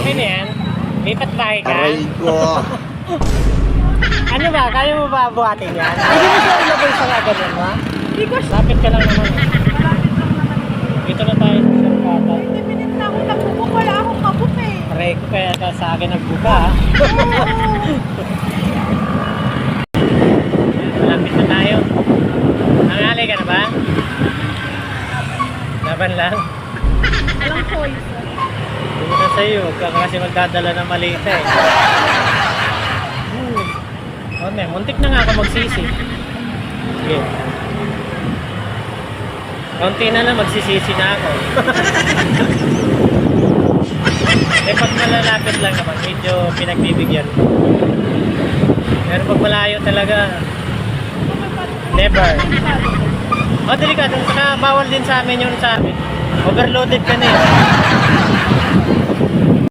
Okay na yan. Lipat bahay ka. Aray ko. Ano ba? Kaya mo ba buhatin yan? Hindi mo siya ilagay sa ganun ba? Hindi ko siya. Lapit ka lang naman. Dito na tayo sa Sarkata. 20 minutes na ako nagbubuk. Wala akong kabuk eh. Aray ko kaya ka sa akin nagbuka ha. Malapit na tayo. Nangalay ka na ba? Laban lang. Walang choice. Hindi na sa'yo. Huwag ka kasi magdadala ng maliit eh. Okay, muntik na nga ako magsisi. Okay. Konti na lang magsisisi na ako. Eh pag malalapit lang naman, medyo pinagbibigyan. Pero pag malayo talaga, never. Oh, delikado. Saka bawal din sa amin yung sa amin. Overloaded ka na eh.